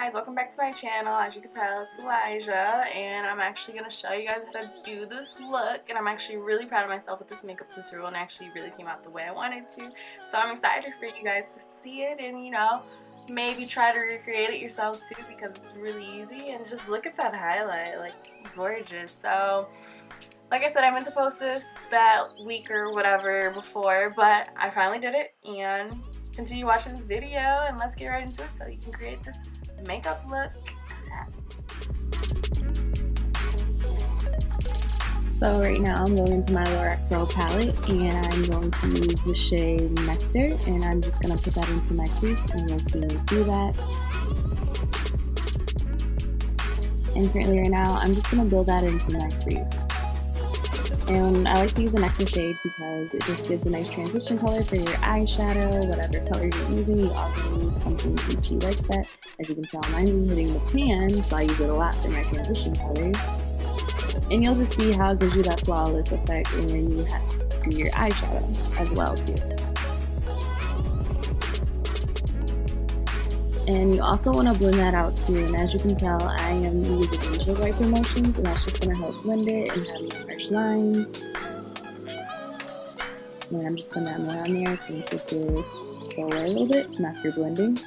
guys, welcome back to my channel. As you can tell, it's Elijah, and I'm actually going to show you guys how to do this look, and I'm actually really proud of myself with this makeup tutorial, and actually really came out the way I wanted to. So I'm excited for you guys to see it and, you know, maybe try to recreate it yourself too, because it's really easy. And just look at that highlight, like, gorgeous. So like I said, I meant to post this that week or whatever before, but I finally did it, and continue watching this video and let's get right into it so you can create this makeup look. So right now I'm going into my Lorac Pro palette and I'm going to use the shade Nectar, and I'm just going to put that into my crease and you'll see me do that. And currently right now I'm just going to build that into my crease. And I like to use the Nectar shade because it just gives a nice transition color for your eyeshadow, whatever color you're using. You also use something peachy like that. As you can tell, mine is hitting the pan, so I use it a lot for my transition colors. And you'll just see how it gives you that flawless effect when you do your eyeshadow as well too. And you also want to blend that out too, and as you can tell, I am using windshield wiper motions, and that's just going to help blend it and have no harsh lines. And I'm just putting that more on there since it did go away a little bit after blending.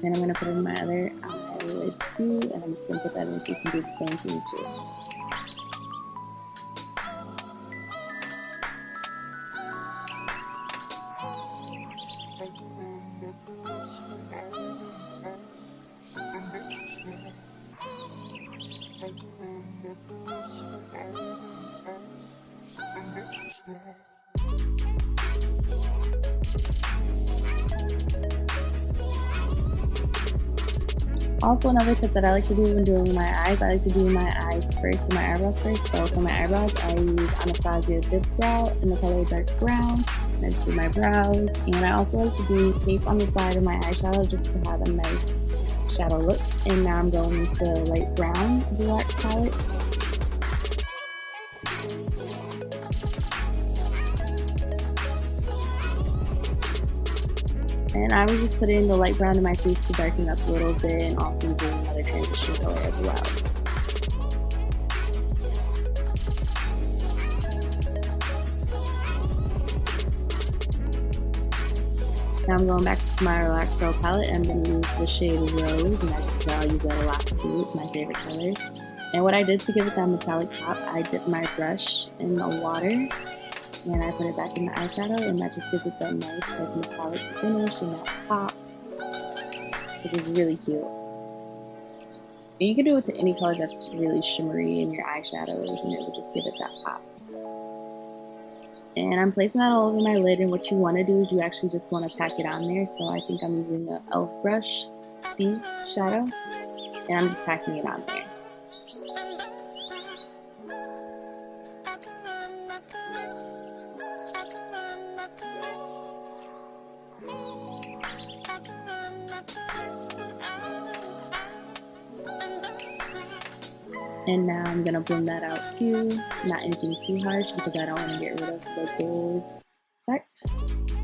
And I'm going to put it in my other eyelid too, and I'm just going to put that in the crease and do the same thing too. Also, another tip that I like to do when doing my eyes, I like to do my eyes first and my eyebrows first. So for my eyebrows, I use Anastasia Dip Brow in the color dark brown. And I just do my brows. And I also like to do tape on the side of my eyeshadow just to have a nice shadow look. And now I'm going into light brown of the Lorac palette. And I was just putting the light brown in my crease to darken up a little bit, and also using another transition color as well. Now I'm going back to my Lorac Pro palette, and I'm going to use the shade Rose, and as you can tell, I use that a lot too. It's my favorite color. And what I did to give it that metallic pop, I dipped my brush in the water, and I put it back in the eyeshadow, and that just gives it that nice like metallic finish and that pop, which is really cute. And you can do it to any color that's really shimmery in your eyeshadows, and it will just give it that pop. And I'm placing that all over my lid, and what you want to do is you actually just want to pack it on there. So I think I'm using the e.l.f. brush C shadow, and I'm just packing it on there. And now I'm going to blend that out too, not anything too harsh because I don't want to get rid of the gold effect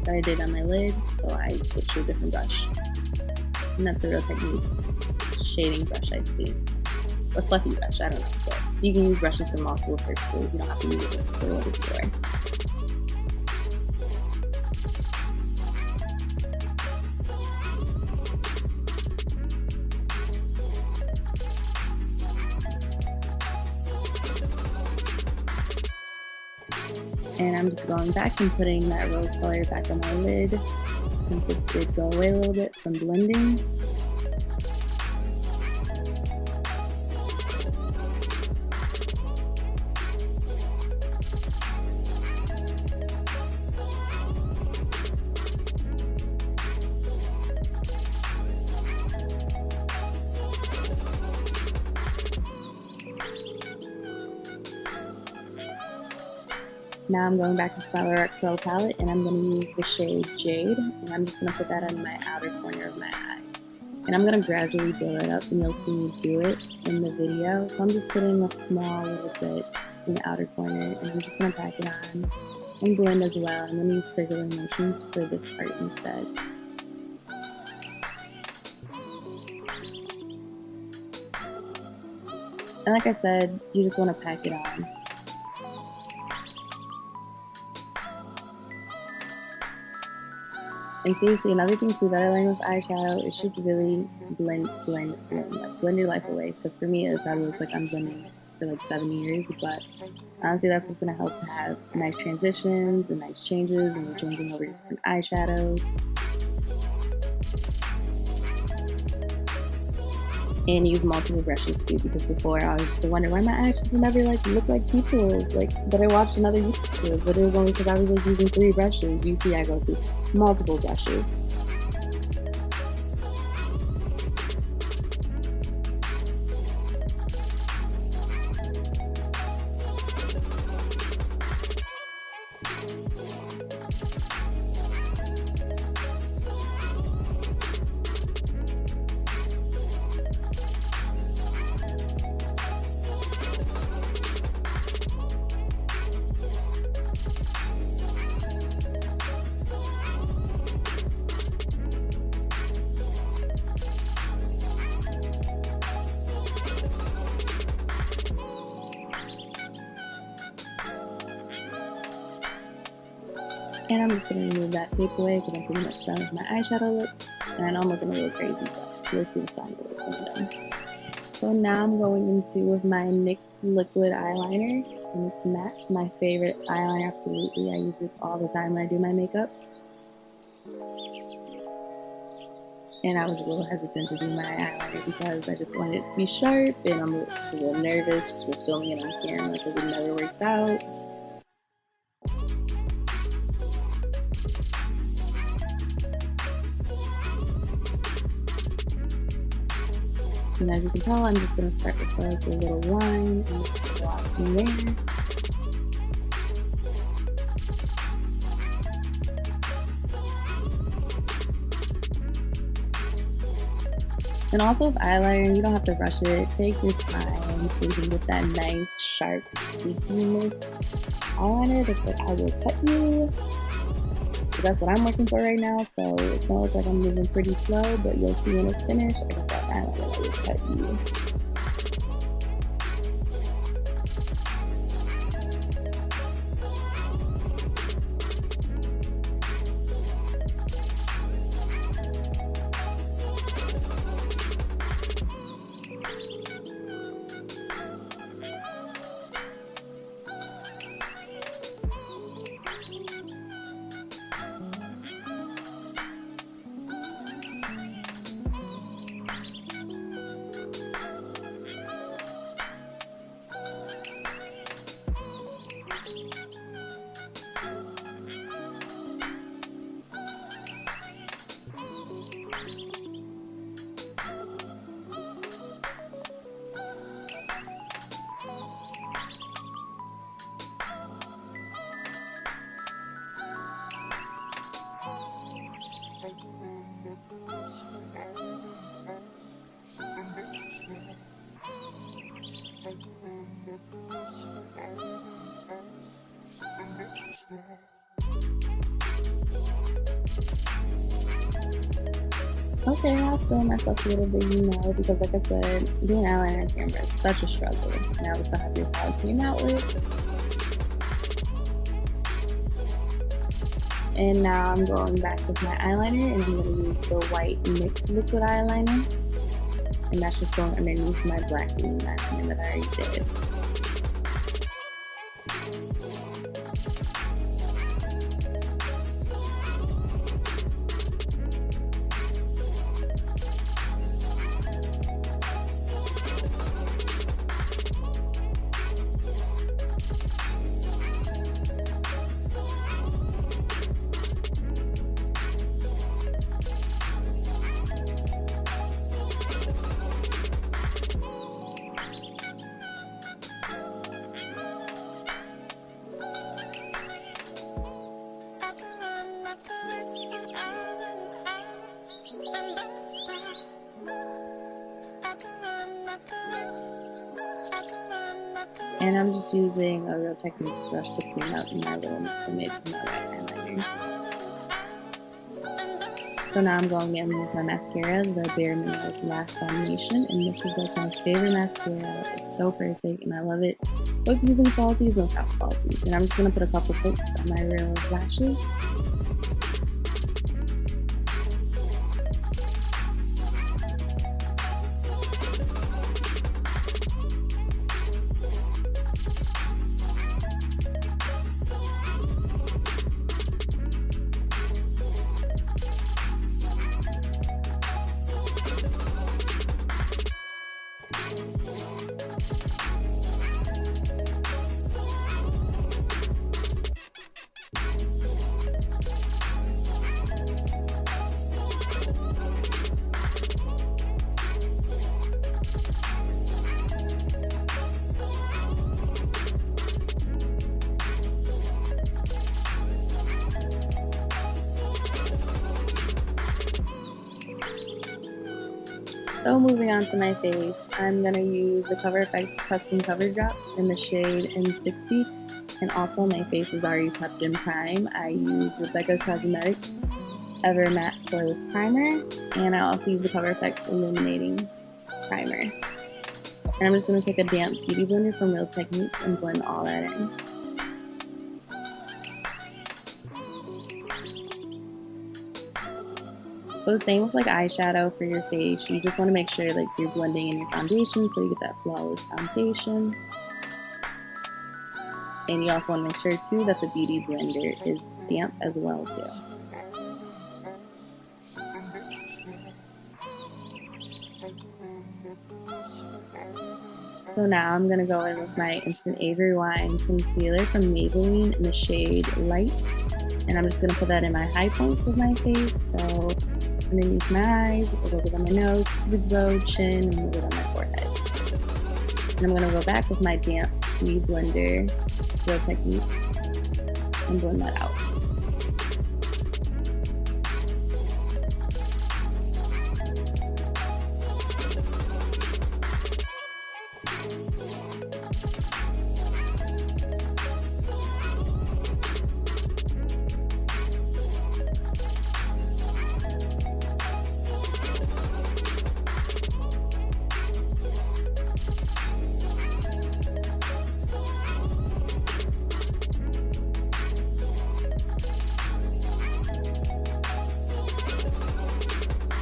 that I did on my lid, so I switched to a different brush. And that's a Real Techniques shading brush, I think. Or fluffy brush, I don't know. But you can use brushes for multiple purposes, you don't have to use it just for what it's for. And I'm just going back and putting that rose color back on my lid since it did go away a little bit from blending. Now I'm going back into my Lorac Pro palette and I'm going to use the shade Jade, and I'm just going to put that on my outer corner of my eye. And I'm going to gradually build it up, and you'll see me do it in the video. So I'm just putting a small little bit in the outer corner, and I'm just going to pack it on and blend as well. I'm going to use circular motions for this part instead. And like I said, you just want to pack it on. And seriously, another thing too that I learned with eyeshadow is just really blend. Like blend your life away. Because for me, it probably looks like I'm blending for like 7 years. But honestly, that's what's going to help to have nice transitions and nice changes when you're changing over different eyeshadows. And use multiple brushes too, because before I was just wondering why my eyeshadows would never like look like people's, like that I watched another YouTube video, but it was only because I was like using 3 brushes. You see, I go through multiple brushes. And I'm just going to remove that tape away because I'm pretty much done with my eyeshadow look. And I know I'm looking a little crazy, but you'll see the final look when I'm done. So now I'm going into with my NYX liquid eyeliner, and it's matte, my favorite eyeliner, absolutely. I use it all the time when I do my makeup. And I was a little hesitant to do my eyeliner because I just wanted it to be sharp, and I'm a little nervous with filming it on camera because it never works out. And as you can tell, I'm just going to start with like a little line and go out from there. And also with eyeliner, you don't have to rush it. Take your time so you can get that nice, sharp, creasiness eyeliner that's like, I will cut you. So that's what I'm working for right now, so it's gonna look like I'm moving pretty slow, but you'll see when it's finished, I got that eyeliner that will cut you. Okay, I'll spill myself a little bit, you know, because like I said, doing eyeliner on camera is such a struggle. And I was so happy with how it came out with. And now I'm going back with my eyeliner, and I'm going to use the white NYX liquid eyeliner. And that's just going underneath my black wing eyeliner that I already did. And I'm just using a Real Techniques brush to clean up my little mess I made from my white eyeliner. So now I'm going in with my mascara, the Bare Minerals Lash Foundation, and this is like my favorite mascara. It's so perfect and I love it both using falsies and without falsies. And I'm just going to put a couple coats on my real lashes. So moving on to my face, I'm going to use the Cover FX Custom Cover Drops in the shade N60, and also my face is already prepped in prime. I use the Becca Cosmetics Ever Matte Poreless Primer, and I also use the Cover FX Illuminating Primer. And I'm just going to take a damp beauty blender from Real Techniques and blend all that in. So the same with like eyeshadow for your face, you just want to make sure like you're blending in your foundation so you get that flawless foundation. And you also want to make sure too that the beauty blender is damp as well too. So now I'm going to go in with my Instant Age Rewind Concealer from Maybelline in the shade Light. And I'm just going to put that in my high points of my face. So underneath my eyes, a little bit on my nose, cupid's bow, chin, and a little bit on my forehead. And I'm going to go back with my damp beauty blender, Real Techniques, and blend that out.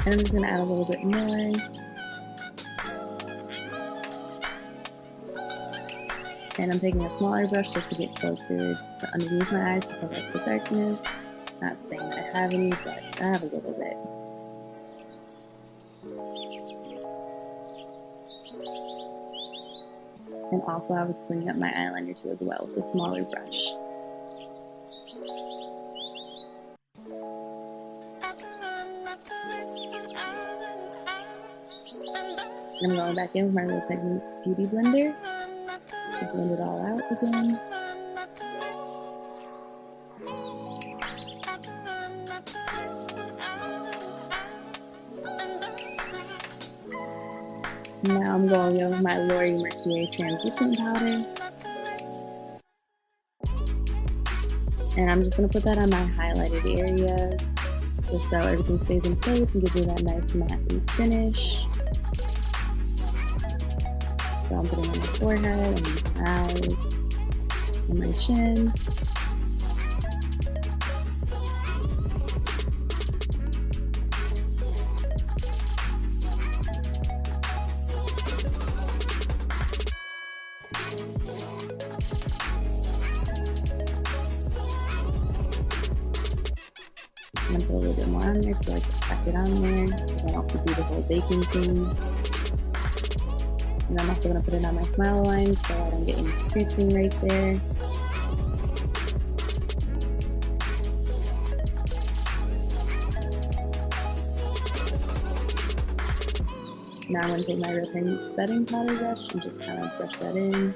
And I'm just going to add a little bit more. And I'm taking a smaller brush just to get closer to underneath my eyes to protect the darkness. Not saying that I have any, but I have a little bit. And also I was cleaning up my eyeliner too as well with a smaller brush. I'm going back in with my Real Techniques Beauty Blender to blend it all out again. Now I'm going in with my Laura Mercier Translucent Powder. And I'm just going to put that on my highlighted areas just so everything stays in place and gives me that nice matte finish. So I'm putting on my forehead, and my eyes, and my chin. I'm going to put a little bit more on there to like pack it on there because I don't have to do the whole baking thing. And I'm also going to put it on my smile line so I don't get any creasing right there. Now I'm going to take my Real Techniques setting powder brush and just kind of brush that in.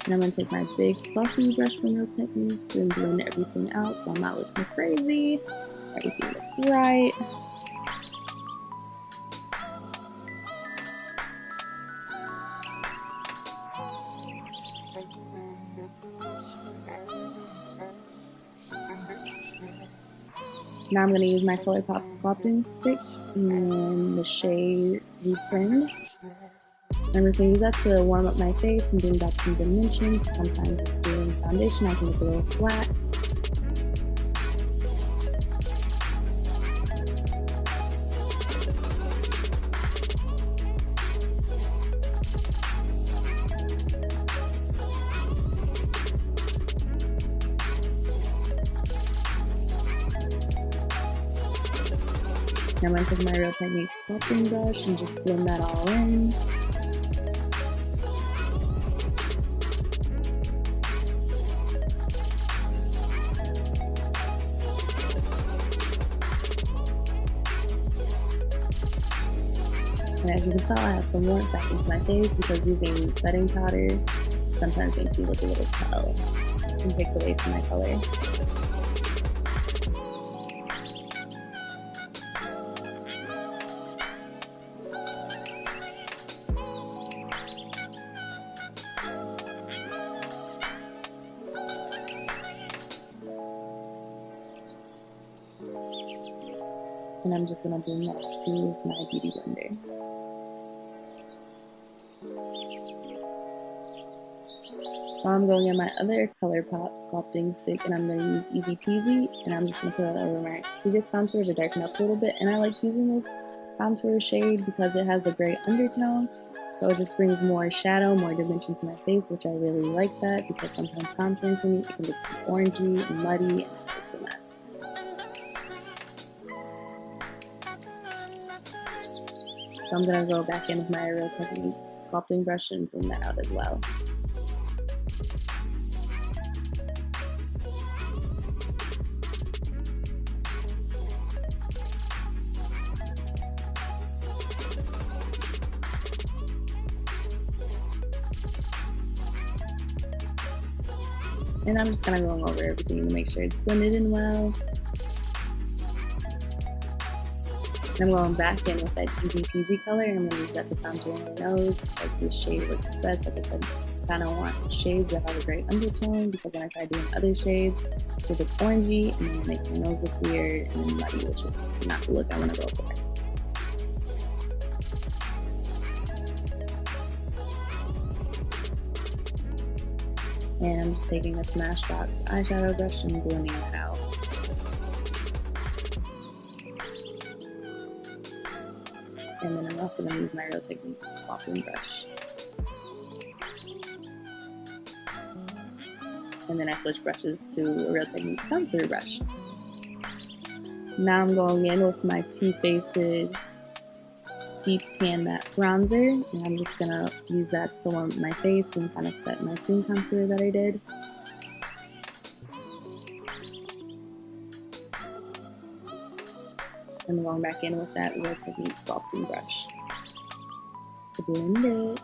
And I'm going to take my big fluffy brush from Real Techniques and blend everything out so I'm not looking crazy. Everything looks right. Now I'm going to use my ColourPop sculpting stick in the shade Refriend. I'm just going to use that to warm up my face and bring back some dimension, because sometimes with doing foundation I can look a little flat. I'm going to take my Real Techniques sculpting brush and just blend that all in. And as you can tell, I have some warmth back into my face because using setting powder sometimes makes you look a little pale and takes away from my color. And I'm just going to blend that too with my Beauty Blender. So I'm going in my other ColourPop sculpting stick and I'm going to use Easy Peasy, and I'm just going to put it over my previous contour to darken up a little bit. And I like using this contour shade because it has a gray undertone, so it just brings more shadow, more dimension to my face, which I really like that, because sometimes contouring for me, it can look too orangey and muddy and it's a mess. So I'm going to go back in with my Real Techniques sculpting brush and bring that out as well. And I'm just kind of going over everything to make sure it's blended in well. And I'm going back in with that Easy Peasy color, and I'm going to use that to contour my nose because this shade looks best. Like I said, I kind of want shades that have a gray undertone, because when I try doing other shades, they look orangey and then it makes my nose look weird and then muddy, which is not the look I want to go for. And I'm just taking a Smashbox eyeshadow brush and blending that out. And then I'm also going to use my Real Techniques sculpting brush. And then I switch brushes to a Real Techniques contour brush. Now I'm going in with my Too Faced Deep Tan Matte Bronzer, and I'm just going to use that to warm up my face and kind of set my cream contour that I did. And going back in with that Real Techniques sculpting brush to blend it.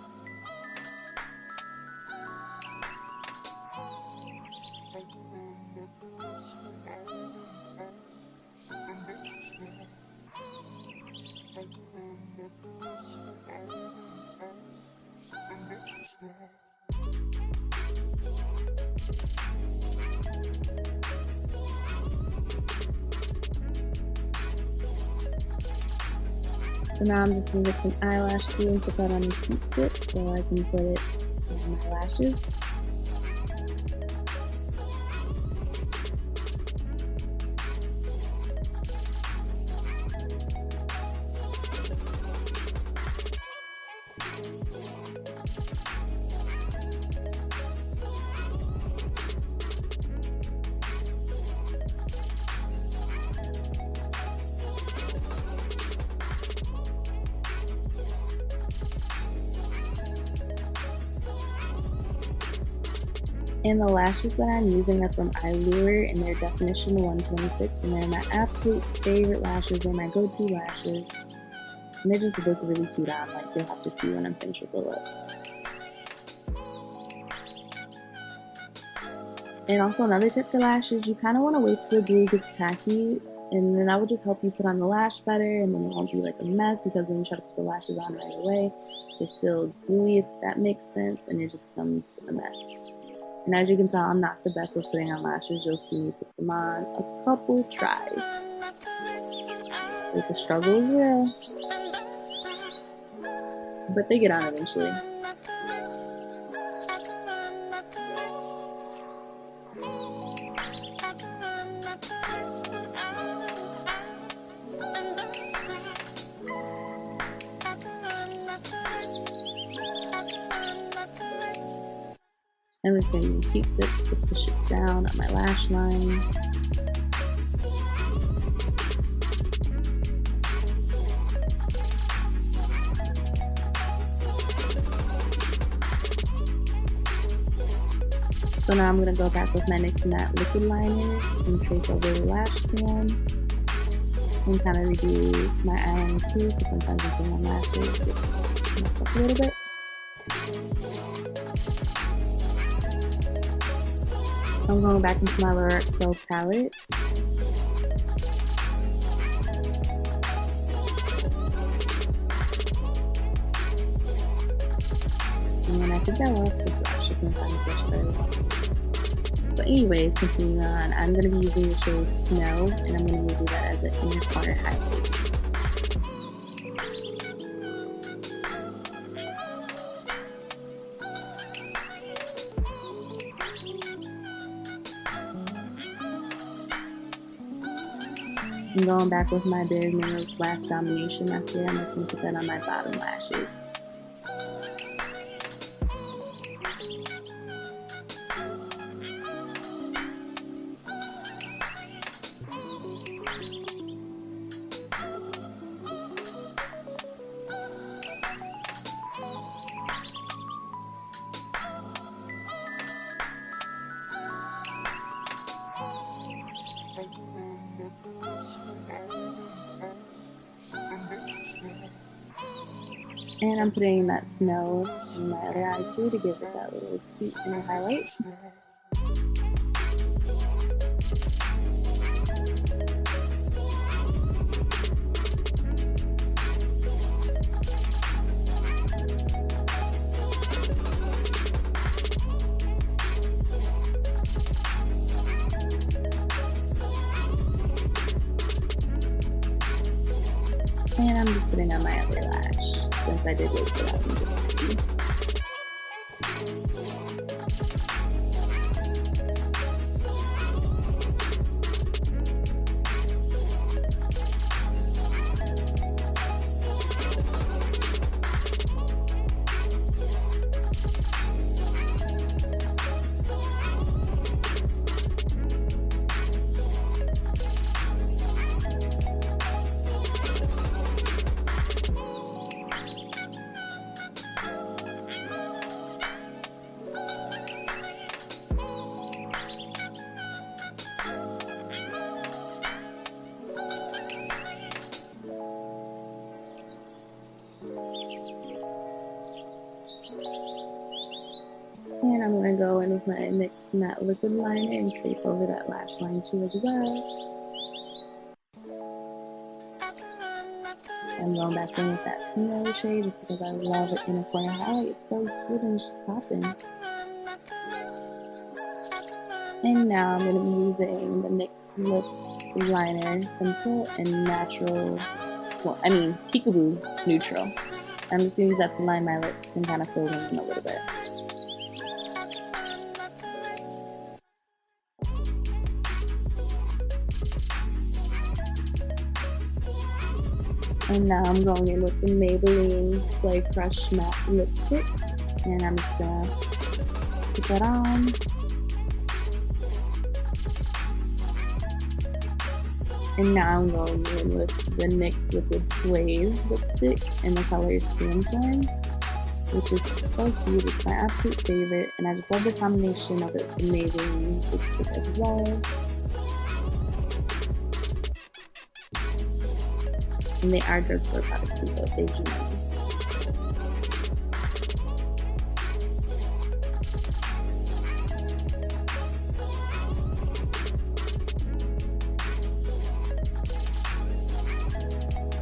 So now I'm just going to get some eyelash glue and put that on the heat tip so I can put it on my lashes. And the lashes that I'm using are from Eyelure, and they're Definition 126, and they're my absolute favorite lashes. They're my go-to lashes, and they just look really cute on. Like, you'll have to see when I'm finished with the look. And also another tip for lashes, you kind of want to wait till the glue gets tacky, and then that will just help you put on the lash better, and then it won't be like a mess, because when you try to put the lashes on right away, they're still gluey, if that makes sense, and it just becomes a mess. And as you can tell, I'm not the best with putting on lashes. You'll see me put them on a couple tries. But the struggle is real. But they get on eventually. I'm just going to use Q-tips to push it down on my lash line. So now I'm going to go back with my NYX Matte Liquid Liner and trace over the lash pan. And kind of redo my eyeliner too, because sometimes I put on lashes, it mess up a little bit. So I'm going back into my Lorac Pro palette. And then I think I lost a brush. I can't find the brush that I want. But anyways, continuing on, I'm going to be using the shade Snow, and I'm going to do that as an inner corner highlight. I'm going back with my Bare Minerals Lash Domination Mascara. I'm just going to put that on my bottom lashes. And I'm putting that Snow in my other eye too to give it that little cute inner highlight. And I'm just putting on my other lash, since I did wait for that one to dry. And I'm going to go in with my NYX Matte Liquid Liner and trace over that lash line too as well. I'm going back in with that Snow shade just because I love it in a corner highlight. It's so cute and it's just popping. And now I'm going to be using the NYX Lip Liner Pencil and Peekaboo Neutral. I'm just going to use that to line my lips and kind of fill them in a little bit. And now I'm going in with the Maybelline Play Crush Matte Lipstick, and I'm just gonna put that on. And now I'm going in with the NYX Liquid Suede lipstick in the color Sandstorm, which is so cute. It's my absolute favorite, and I just love the combination of it with the Maybelline lipstick as well. And they are drugstore products too, so it saves you money.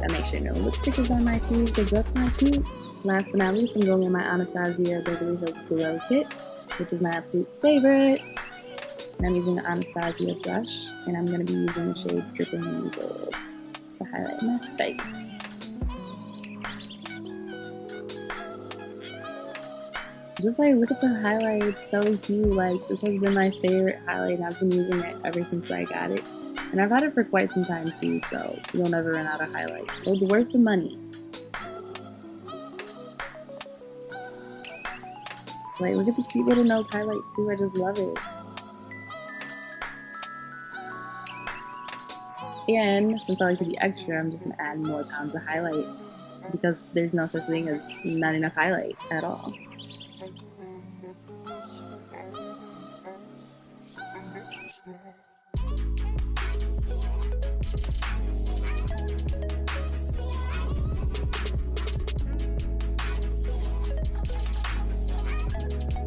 Gotta make sure no lipstick is on my teeth because that's my teeth. Last but not least, I'm going in my Anastasia Beverly Hills Glow Kit, which is my absolute favorite. And I'm using the Anastasia brush, and I'm going to be using the shade Dripping Gold to highlight my face. Just like, look at the highlight, it's so cute. Like, this has been my favorite highlight, and I've been using it ever since I got it. And I've had it for quite some time too, so you'll never run out of highlight. So it's worth the money. Like, look at the cute little nose highlight too, I just love it. And since I like to be extra, I'm just gonna add more pounds of highlight because there's no such thing as not enough highlight at all.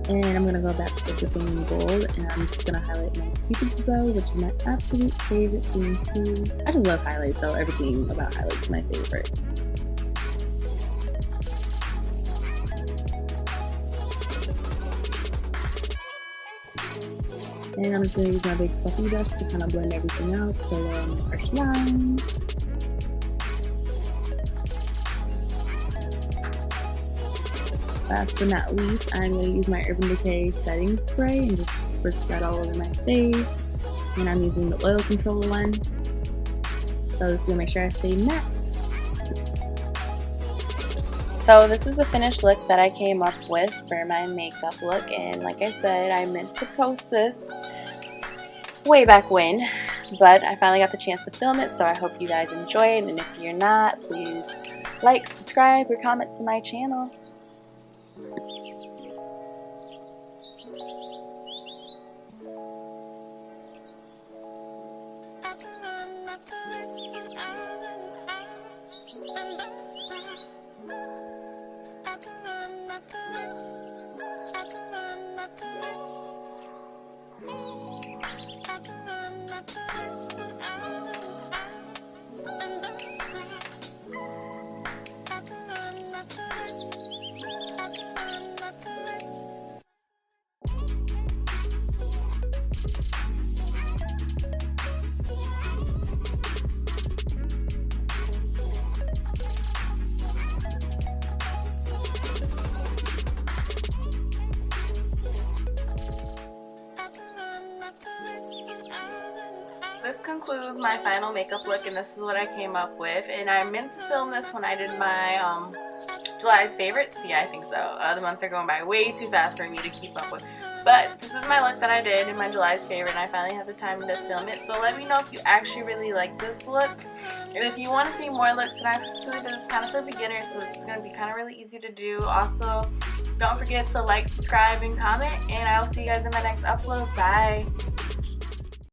And I'm going to go back to the Dripping Gold, and I'm just going to highlight my Cupid's bow, which is my absolute favorite thing too. I just love highlights, so everything about highlights is my favorite. And I'm just going to use my big fluffy brush to kind of blend everything out, so there are my harsh lines. Last but not least, I'm going to use my Urban Decay setting spray and just spritz that all over my face. And I'm using the oil control one. So this is going to make sure I stay matte. So this is the finished look that I came up with for my makeup look. And like I said, I meant to post this way back when. But I finally got the chance to film it, so I hope you guys enjoy it. And if you're not, please like, subscribe, or comment to my channel. This concludes my final makeup look, and this is what I came up with. And I meant to film this when I did my July's favorites. Yeah, I think so. The months are going by way too fast for me to keep up with. But this is my look that I did in my July's favorite, and I finally had the time to film it. So let me know if you actually really like this look. And if you want to see more looks that I specifically did, this kind of for beginners, so this is going to be kind of really easy to do. Also, don't forget to like, subscribe, and comment, and I will see you guys in my next upload. Bye!